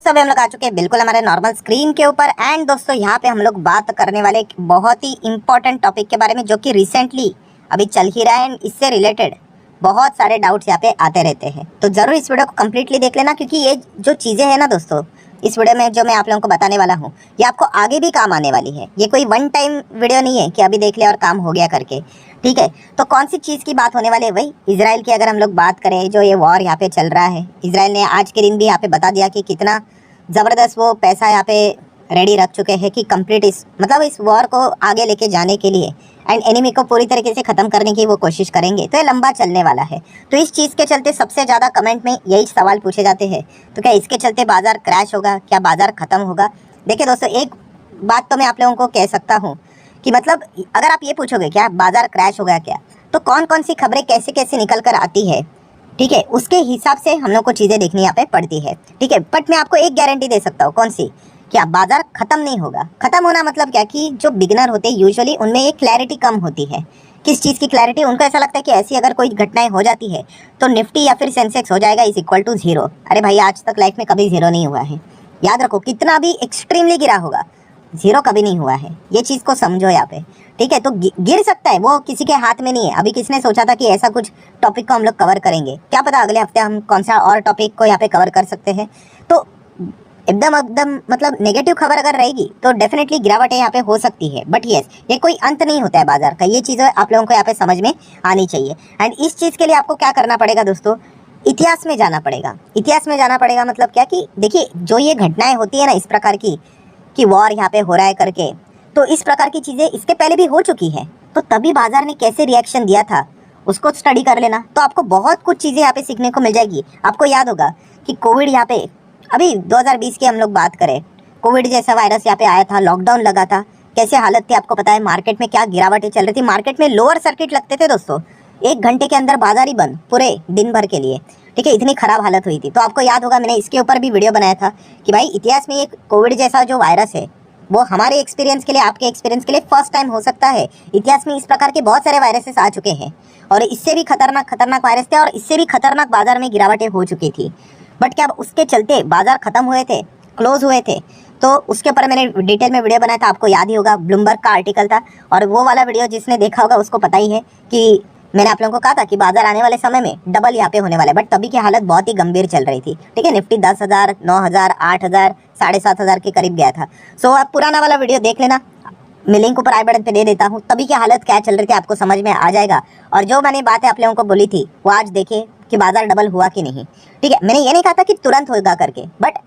दोस्तों अभी हम लोग आ चुके हैं बिल्कुल हमारे नॉर्मल स्क्रीन के ऊपर। एंड दोस्तों यहाँ पे हम लोग बात करने वाले एक बहुत ही इंपॉर्टेंट टॉपिक के बारे में, जो कि रिसेंटली अभी चल ही रहा है एंड इससे रिलेटेड बहुत सारे डाउट्स यहाँ पे आते रहते हैं। तो ज़रूर इस वीडियो को कम्प्लीटली देख लेना, क्योंकि ये जो चीज़ें हैं ना दोस्तों, इस वीडियो में जो मैं आप लोगों को बताने वाला हूँ, ये आपको आगे भी काम आने वाली है। ये कोई वन टाइम वीडियो नहीं है कि अभी देख लिया और काम हो गया करके, ठीक है। तो कौन सी चीज़ की बात होने वाली है? वही इजराइल की अगर हम लोग बात करें, जो ये वॉर यहाँ पे चल रहा है, इजराइल ने आज के दिन भी यहाँ पे बता दिया कि कितना ज़बरदस्त वो पैसा यहाँ पे रेडी रख चुके हैं कि कंप्लीट इस वॉर को आगे लेके जाने के लिए एंड एनिमी को पूरी तरीके से ख़त्म करने की वो कोशिश करेंगे। तो ये लंबा चलने वाला है। तो इस चीज़ के चलते सबसे ज़्यादा कमेंट में यही सवाल पूछे जाते हैं, तो क्या इसके चलते बाज़ार क्रैश होगा, क्या बाज़ार ख़त्म होगा? देखिए दोस्तों, एक बात तो मैं आप लोगों को कह सकता हूँ कि मतलब अगर आप ये पूछोगे क्या बाज़ार क्रैश होगा क्या, तो कौन कौन सी खबरें कैसे कैसे निकल कर आती है, ठीक है, उसके हिसाब से हम लोग को चीज़ें देखनी यहाँ पे पड़ती है, ठीक है। बट मैं आपको एक गारंटी दे सकता हूँ। कौन सी? क्या बाजार खत्म नहीं होगा। खत्म होना मतलब क्या कि जो बिगनर होते हैं यूजुअली उनमें एक क्लैरिटी कम होती है। किस चीज़ की क्लैरिटी? उनको ऐसा लगता है कि ऐसी अगर कोई घटनाएं हो जाती है तो निफ्टी या फिर सेंसेक्स हो जाएगा इज इक्वल टू जीरो। अरे भाई, आज तक लाइफ में कभी जीरो नहीं हुआ है। याद रखो, कितना भी एक्सट्रीमली गिरा होगा, जीरो कभी नहीं हुआ है। ये चीज़ को समझो यहाँ पे, ठीक है। तो गिर सकता है, वो किसी के हाथ में नहीं है। अभी किसने सोचा था कि ऐसा कुछ टॉपिक को हम लोग कवर करेंगे? क्या पता अगले हफ्ते हम कौन सा और टॉपिक को यहाँ पे कवर कर सकते हैं। तो एकदम मतलब नेगेटिव खबर अगर रहेगी तो डेफिनेटली गिरावटें यहाँ पे हो सकती है। बट यस, ये कोई अंत नहीं होता है बाजार का। ये चीज़ें आप लोगों को यहाँ पे समझ में आनी चाहिए। एंड इस चीज़ के लिए आपको क्या करना पड़ेगा दोस्तों? इतिहास में जाना पड़ेगा। इतिहास में जाना पड़ेगा मतलब क्या कि देखिए, जो ये घटनाएं होती है ना इस प्रकार की, कि वॉर यहाँ पे हो रहा है करके, तो इस प्रकार की चीज़ें इसके पहले भी हो चुकी है। तो तभी बाजार ने कैसे रिएक्शन दिया था उसको स्टडी कर लेना, तो आपको बहुत कुछ चीज़ें यहाँ पे सीखने को मिल जाएगी। आपको याद होगा कि कोविड यहाँ पे अभी 2020 की हम लोग बात करें, कोविड जैसा वायरस यहाँ पे आया था, लॉकडाउन लगा था, कैसे हालत थी आपको पता है। मार्केट में क्या गिरावटें चल रही थी, मार्केट में लोअर सर्किट लगते थे दोस्तों। 1 घंटे के अंदर बाजार ही बंद पूरे दिन भर के लिए, ठीक है। इतनी खराब हालत हुई थी। तो आपको याद होगा, मैंने इसके ऊपर भी वीडियो बनाया था कि भाई इतिहास में एक कोविड जैसा जो वायरस है वो हमारे एक्सपीरियंस के लिए, आपके एक्सपीरियंस के लिए फर्स्ट टाइम हो सकता है। इतिहास में इस प्रकार के बहुत सारे वायरसेस आ चुके हैं और इससे भी खतरनाक वायरस थे और इससे भी खतरनाक बाजार में गिरावटें हो चुकी थी। बट क्या उसके चलते बाजार खत्म हुए थे, क्लोज हुए थे? तो उसके ऊपर मैंने डिटेल में वीडियो बनाया था, आपको याद ही होगा। ब्लूमबर्ग का आर्टिकल था और वो वाला वीडियो जिसने देखा होगा उसको पता ही है कि मैंने आप लोगों को कहा था कि बाजार आने वाले समय में डबल यहाँ पे होने वाला है। बट तभी की हालत बहुत ही गंभीर चल रही थी, ठीक है। निफ्टी 10,000, 9,000, 8,000, 7,500 के करीब गया था। सो आप पुराना वाला वीडियो देख लेना, मैं लिंक ऊपर आई बटन पे दे देता हूँ। तभी की हालत क्या चल रही थी आपको समझ में आ जाएगा। और जो मैंने बातें आप लोगों को बोली थी वो आज देखिए कि बाजार डबल हुआ कि नहीं, ठीक है। मैंने ये नहीं कहा था कि तुरंत होगा करके, बट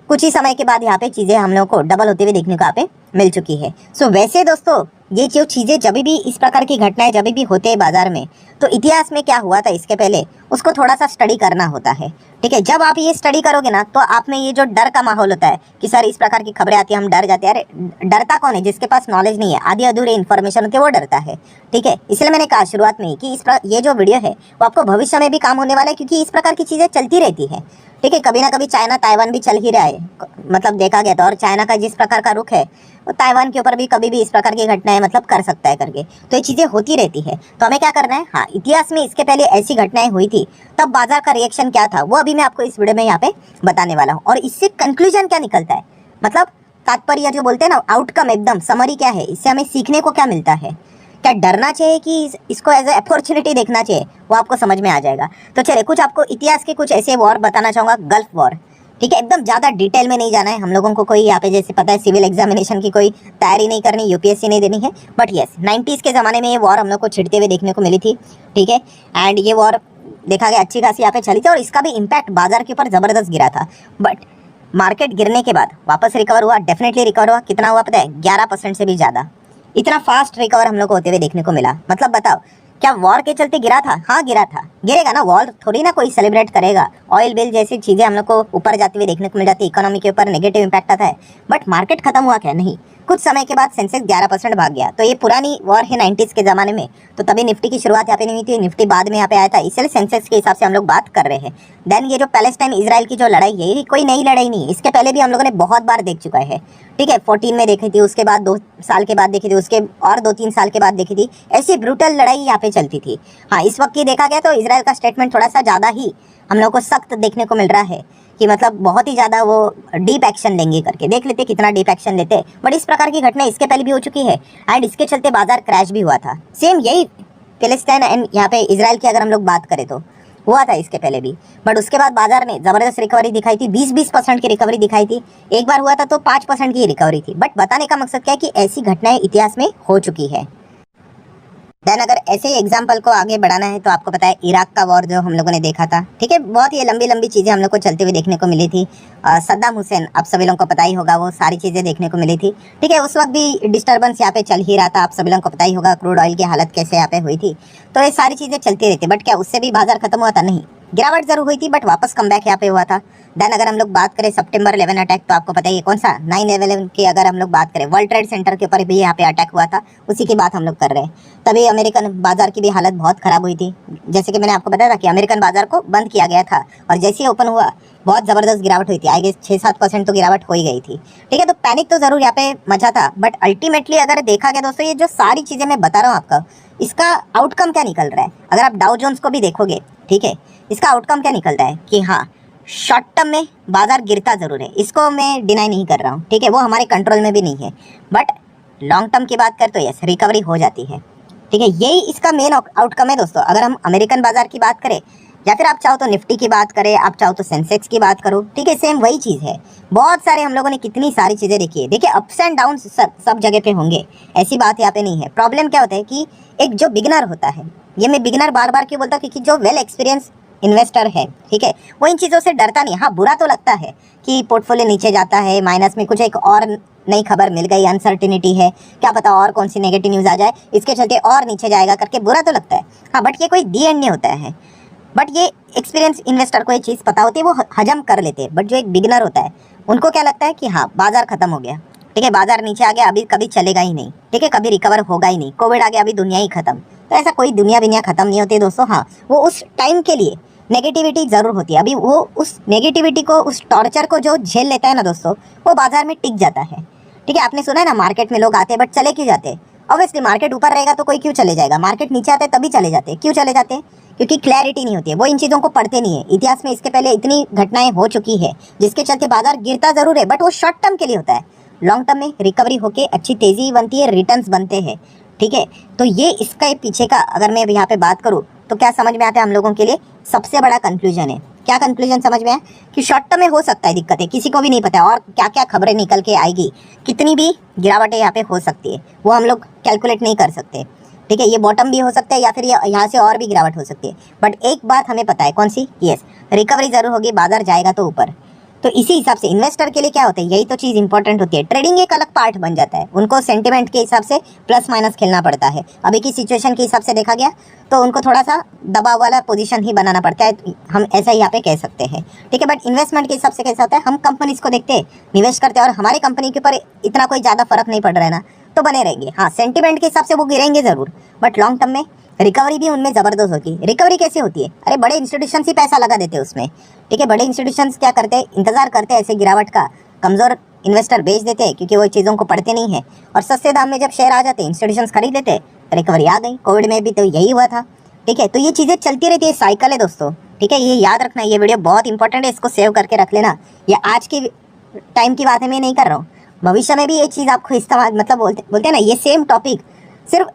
कुछ ही समय के बाद यहाँ पे चीज़ें हम लोगों को डबल होते हुए देखने को यहाँ पे मिल चुकी है। सो वैसे दोस्तों, ये जो चीज़ें जब भी इस प्रकार की घटनाएं जब भी होते हैं बाजार में, तो इतिहास में क्या हुआ था इसके पहले उसको थोड़ा सा स्टडी करना होता है, ठीक है। जब आप ये स्टडी करोगे ना, तो आप में ये जो डर का माहौल होता है कि सर इस प्रकार की खबरें आती है हम डर जाते हैं। अरे डरता कौन है? जिसके पास नॉलेज नहीं है, आधी अधूरी इन्फॉर्मेशन होती है, वो डरता है, ठीक है। इसलिए मैंने कहा शुरुआत में ही कि ये जो वीडियो है वो आपको भविष्य में भी काम होने वाला है, क्योंकि इस प्रकार की चीज़ें चलती रहती है, ठीक है। कभी ना कभी चाइना ताइवान भी चल ही रहा है, मतलब देखा गया था। और चाइना का जिस प्रकार का रुख है वो ताइवान के ऊपर भी कभी भी इस प्रकार की घटनाएं मतलब कर सकता है करके। तो ये चीज़ें होती रहती है। तो हमें क्या करना है? हाँ, इतिहास में इसके पहले ऐसी घटनाएं हुई थी, तब बाजार का रिएक्शन क्या था वो अभी मैं आपको इस वीडियो में यहाँ पे बताने वाला हूँ। और इससे कंक्लूजन क्या निकलता है, मतलब तात्पर्य जो बोलते हैं ना, आउटकम, एकदम समरी क्या है, इससे हमें सीखने को क्या मिलता है, क्या डरना चाहिए कि इसको एज ए अपॉर्चुनिटी देखना चाहिए, वो आपको समझ में आ जाएगा। तो चलिए कुछ आपको इतिहास के कुछ ऐसे वॉर बताना चाहूँगा, गल्फ वॉर, ठीक है। एकदम ज़्यादा डिटेल में नहीं जाना है हम लोगों को। कोई यहाँ पे जैसे पता है सिविल एग्जामिनेशन की कोई तैयारी नहीं करनी, यूपीएससी नहीं देनी है। बट यस, 90s के ज़माने में ये वॉर हम लोग को छिड़ते हुए देखने को मिली थी, ठीक है। एंड ये वॉर देखा गया अच्छी खासी यहाँ पे चली थी और इसका भी इम्पैक्ट बाजार के ऊपर ज़बरदस्त गिरा था। बट मार्केट गिरने के बाद वापस रिकवर हुआ, डेफिनेटली रिकवर हुआ। कितना हुआ पता है? 11% से भी ज़्यादा। इतना फास्ट रिकवर हम लोग को होते हुए देखने को मिला। मतलब बताओ, क्या वॉर के चलते गिरा था? हाँ गिरा था, गिरेगा ना। वॉर थोड़ी ना कोई सेलिब्रेट करेगा। ऑयल बिल जैसी चीज़ें हम लोग को ऊपर जाते हुए देखने को मिल जाती है, इकोनॉमी के ऊपर नेगेटिव इम्पैक्ट आता है। बट मार्केट खत्म हुआ क्या? नहीं। कुछ समय के बाद सेंसेक्स 11% भाग गया। तो ये पुरानी वॉर है 90s के ज़माने में, तो तभी निफ्टी की शुरुआत यहाँ पे नहीं हुई थी, निफ्टी बाद में यहाँ पे आया था। इसलिए सेंसेक्स के हिसाब से हम लोग बात कर रहे हैं। देन ये जो पैलेस्टाइन इजराइल की जो लड़ाई है, ये कोई नई लड़ाई नहीं, इसके पहले भी हम लोगों ने बहुत बार देख चुका है, ठीक है। 14 में देखी थी, उसके बाद 2 साल के बाद देखी थी, उसके और 2-3 साल के बाद देखी थी। ऐसी ब्रूटल लड़ाई यहाँ पे चलती थी। हाँ, इस वक्त की देखा गया तो इजराइल का स्टेटमेंट थोड़ा सा ज़्यादा ही हम लोग को सख्त देखने को मिल रहा है कि मतलब बहुत ही ज़्यादा वो डीप एक्शन लेंगे करके, देख लेते कितना डीप एक्शन लेते। बट इस प्रकार की घटना इसके पहले भी हो चुकी है एंड इसके चलते बाजार क्रैश भी हुआ था। सेम यही पैलेस्टाइन एंड यहाँ पे इसराइल की अगर हम लोग बात करें तो हुआ था इसके पहले भी। बट उसके बाद बाजार ने ज़बरदस्त रिकवरी दिखाई थी, 20% की रिकवरी दिखाई थी। एक बार हुआ था तो 5% की रिकवरी थी। बट बताने का मकसद क्या है कि ऐसी घटनाएं इतिहास में हो चुकी है। देन अगर ऐसे ही एग्जाम्पल को आगे बढ़ाना है तो आपको पता है इराक का वॉर जो हम लोगों ने देखा था, ठीक है, बहुत ही लंबी लंबी चीज़ें हम लोग को चलते हुए देखने को मिली थी। सद्दाम हुसैन, आप सभी लोगों को पता ही होगा, वो सारी चीज़ें देखने को मिली थी, ठीक है। उस वक्त भी डिस्टर्बेंस यहाँ पे चल ही रहा था, आप सभी लोगों को पता ही होगा क्रूड ऑयल की हालत कैसे यहाँ पे हुई थी। तो ये सारी चीज़ें चलती रहती, बट क्या उससे भी बाजार खत्म हुआ था? नहीं, गिरावट जरूर हुई थी बट वापस कम बैक यहाँ पे हुआ था। देन अगर हम लोग बात करें सितंबर 11 अटैक, तो आपको पता ही है कौन सा, 9/11 की अगर हम लोग बात करें, वर्ल्ड ट्रेड सेंटर के ऊपर भी यहाँ पे अटैक हुआ था, उसी की बात हम लोग कर रहे हैं। तभी अमेरिकन बाजार की भी हालत बहुत खराब हुई थी। जैसे कि मैंने आपको बताया था कि अमेरिकन बाजार को बंद किया गया था और जैसे ही ओपन हुआ बहुत ज़बरदस्त गिरावट हुई थी, आई गेस 6-7% तो गिरावट हो ही गई थी, ठीक है। तो पैनिक तो ज़रूर यहाँ पे मचा था, बट अल्टीमेटली अगर देखा गया दोस्तों, ये जो सारी चीज़ें मैं बता रहा हूँ आपका, इसका आउटकम क्या निकल रहा है? अगर आप डाउ जोन्स को भी देखोगे, ठीक है, इसका आउटकम क्या निकलता है कि हाँ, शॉर्ट टर्म में बाजार गिरता ज़रूर है, इसको मैं डिनाई नहीं कर रहा हूँ, ठीक है, वो हमारे कंट्रोल में भी नहीं है। बट लॉन्ग टर्म की बात करें तो यस, रिकवरी हो जाती है, ठीक है। यही इसका मेन आउटकम है दोस्तों। अगर हम अमेरिकन बाजार की बात करें या फिर आप चाहो तो निफ्टी की बात करें, आप चाहो तो सेंसेक्स की बात करो, ठीक है, सेम वही चीज़ है। बहुत सारे हम लोगों ने कितनी सारी चीज़ें देखी है, देखिए अप्स एंड डाउन सब जगह पे होंगे, ऐसी बात यहाँ पे नहीं है। प्रॉब्लम क्या होता है कि एक जो बिगनर होता है, ये मैं बिगनर बार बार क्यों बोलता हूँ, क्योंकि जो वेल एक्सपीरियंस इन्वेस्टर है, ठीक है, वो इन चीज़ों से डरता नहीं। हाँ, बुरा तो लगता है कि पोर्टफोलियो नीचे जाता है, माइनस में कुछ एक और नई खबर मिल गई, अनसर्टिनिटी है, क्या पता और कौन सी नेगेटिव न्यूज़ आ जाए, इसके चलते और नीचे जाएगा करके बुरा तो लगता है। हाँ, बट ये कोई दी एंड नहीं होता है। बट ये एक्सपीरियंस इन्वेस्टर को ये चीज़ पता होती है, वो हजम कर लेते हैं। बट जो एक बिगिनर होता है, उनको क्या लगता है कि हाँ, बाजार खत्म हो गया, ठीक है, बाजार नीचे आ गया, अभी कभी चलेगा ही नहीं, ठीक है, कभी रिकवर होगा ही नहीं, कोविड आ गया, अभी दुनिया ही खत्म। तो ऐसा कोई दुनिया बिनिया खत्म नहीं होती दोस्तों। हाँ, वो उस टाइम के लिए नेगेटिविटी ज़रूर होती है, अभी वो उस नेगेटिविटी को, उस टॉर्चर को जो झेल लेता है ना दोस्तों, वो बाजार में टिक जाता है, ठीक है। आपने सुना है ना, मार्केट में लोग आते हैं बट चले क्यों जाते हैं? ऑब्वियसली मार्केट ऊपर रहेगा तो कोई क्यों चले जाएगा, मार्केट नीचे आते तभी चले जाते हैं। क्यों चले जाते हैं? क्योंकि क्लैरिटी नहीं होती है, वो इन चीज़ों को पढ़ते नहीं है। इतिहास में इसके पहले इतनी घटनाएं हो चुकी है जिसके चलते बाजार गिरता ज़रूर है, बट वो शॉर्ट टर्म के लिए होता है। लॉन्ग टर्म में रिकवरी होके अच्छी तेज़ी बनती है, रिटर्न्स बनते हैं, ठीक है। तो ये इसका पीछे का अगर मैं यहाँ पे बात करूँ तो क्या समझ में आता है हम लोगों के लिए? सबसे बड़ा कंक्लूजन है, क्या कंक्लूजन समझ में आया कि शॉर्ट टर्म में हो सकता है दिक्कत है, किसी को भी नहीं पता है और क्या क्या खबरें निकल के आएगी, कितनी भी गिरावटें यहाँ पे हो सकती है, वो हम लोग कैलकुलेट नहीं कर सकते, ठीक है। ये बॉटम भी हो सकता है या फिर ये यहाँ से और भी गिरावट हो सकती है। बट एक बात हमें पता है, कौन सी? यस, रिकवरी ज़रूर होगी, बाजार जाएगा तो ऊपर। तो इसी हिसाब से इन्वेस्टर के लिए क्या होता है, यही तो चीज़ इंपॉर्टेंट होती है। ट्रेडिंग एक अलग पार्ट बन जाता है, उनको सेंटिमेंट के हिसाब से प्लस माइनस खेलना पड़ता है। अभी की सिचुएशन के हिसाब से देखा गया तो उनको थोड़ा सा दबाव वाला पोजीशन ही बनाना पड़ता है, हम ऐसा ही यहाँ पे कह सकते हैं, ठीक है। बट इन्वेस्टमेंट के हिसाब से कैसा होता है, हम कंपनीज को देखते हैं, निवेश करते हैं और हमारी कंपनी के ऊपर इतना कोई ज़्यादा फर्क नहीं पड़ रहा है ना, तो बने रहेंगे। हाँ, सेंटिमेंट के हिसाब से वो गिरेंगे ज़रूर, बट लॉन्ग टर्म में रिकवरी भी उनमें ज़बरदस्त होगी। रिकवरी कैसे होती है? अरे बड़े इंस्टीट्यूशन ही पैसा लगा देते हैं उसमें, ठीक है। बड़े इंस्टीट्यूशन क्या करते हैं, इंतजार करते हैं ऐसे गिरावट का, कमज़ोर इन्वेस्टर बेच देते हैं क्योंकि वो चीज़ों को पढ़ते नहीं है, और सस्ते दाम में जब शेयर आ जाते हैं इंस्टीट्यूशन खरीद लेते हैं, रिकवरी आ गई। कोविड में भी तो यही हुआ था, ठीक है। तो ये चीज़ें चलती रहती है, साइकिल है दोस्तों, ठीक है। ये याद रखना, ये वीडियो बहुत इंपॉर्टेंट है, इसको सेव करके रख लेना। ये आज की टाइम की बात है, मैं नहीं कर रहा हूँ, भविष्य में भी ये चीज़ आपको इस्तेमाल, मतलब बोलते हैं ना, ये सेम टॉपिक सिर्फ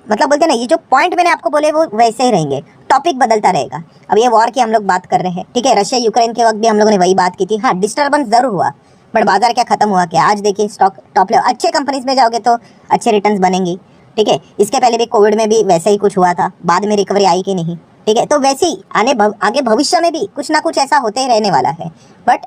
मतलब बोलते हैं ना, ये जो पॉइंट मैंने आपको बोले वो वैसे ही रहेंगे, टॉपिक बदलता रहेगा। अब ये वॉर की हम लोग बात कर रहे हैं, ठीक है, रशिया यूक्रेन के वक्त भी हम लोगों ने वही बात की थी। हाँ, डिस्टर्बेंस जरूर हुआ, बट बाजार क्या खत्म हुआ क्या? आज देखिए स्टॉक टॉप लेवल, अच्छे कंपनीज में जाओगे तो अच्छे रिटर्न्स बनेंगी, ठीक है। इसके पहले भी कोविड में भी वैसे ही कुछ हुआ था, बाद में रिकवरी आई कि नहीं, ठीक है। तो वैसे ही आगे भविष्य में भी कुछ ना कुछ ऐसा होते ही रहने वाला है। बट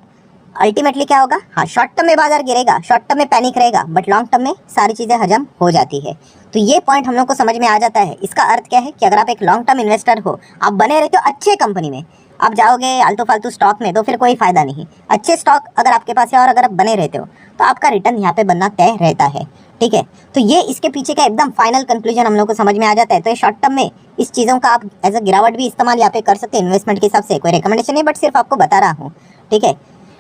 अल्टीमेटली क्या होगा, हाँ, शॉर्ट टर्म में बाजार गिरेगा, शॉर्ट टर्म में पैनिक रहेगा, बट लॉन्ग टर्म में सारी चीज़ें हजम हो जाती है। तो ये पॉइंट हम लोग को समझ में आ जाता है। इसका अर्थ क्या है कि अगर आप एक लॉन्ग टर्म इन्वेस्टर हो, आप बने रहते हो अच्छे कंपनी में, आप जाओगे आलतू फालतू स्टॉक में तो फिर कोई फायदा नहीं। अच्छे स्टॉक अगर आपके पास है और अगर आप बने रहते हो तो आपका रिटर्न यहाँ पे बनना तय रहता है, ठीक है। तो ये इसके पीछे का एकदम फाइनल कंक्लूजन हम लोग को समझ में आ जाता है। तो ये शॉर्ट टर्म में इस चीज़ों का आप एज अ गिरावट भी इस्तेमाल यहाँ पे कर सकते हैं इन्वेस्टमेंट के हिसाब से। कोई रिकमेंडेशन नहीं, बट सिर्फ आपको बता रहा हूँ, ठीक है।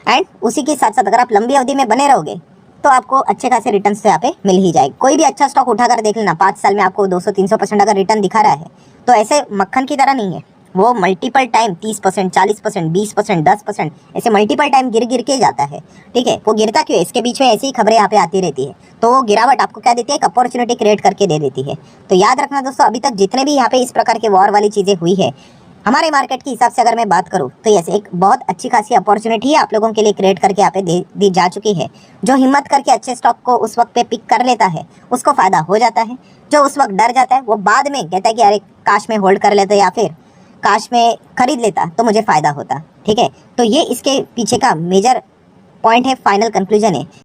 एंड उसी के साथ साथ अगर आप लंबी अवधि में बने रहोगे तो आपको अच्छे खासे रिटर्न तो यहाँ पे मिल ही जाएगी। कोई भी अच्छा स्टॉक उठाकर देख लेना, 5 साल में आपको 200-300% अगर रिटर्न दिखा रहा है तो ऐसे मक्खन की तरह नहीं है, वो मल्टीपल टाइम 30%, 40%, 20%, 10% ऐसे मल्टीपल टाइम गिर गिर के जाता है। ठीक है, वो गिरता क्यों है? इसके बीच में ऐसी ही खबरें यहाँ पे आती रहती है, तो वो गिरावट आपको क्या देती है? एक अपॉर्चुनिटी क्रिएट करके दे देती है। तो याद रखना दोस्तों, अभी तक जितने भी यहाँ पे इस प्रकार के वॉर वाली चीज़ें हुई है, हमारे मार्केट के हिसाब से अगर मैं बात करूँ तो यस, एक बहुत अच्छी खासी अपॉर्चुनिटी आप लोगों के लिए क्रिएट करके यहाँ पे दी जा चुकी है। जो हिम्मत करके अच्छे स्टॉक को उस वक्त पे पिक कर लेता है उसको फायदा हो जाता है। जो उस वक्त डर जाता है वो बाद में कहता है कि अरे काश में होल्ड कर लेता या फिर काश में खरीद लेता तो मुझे फायदा होता। ठीक है, तो ये इसके पीछे का मेजर पॉइंट है, फाइनल कंक्लूजन है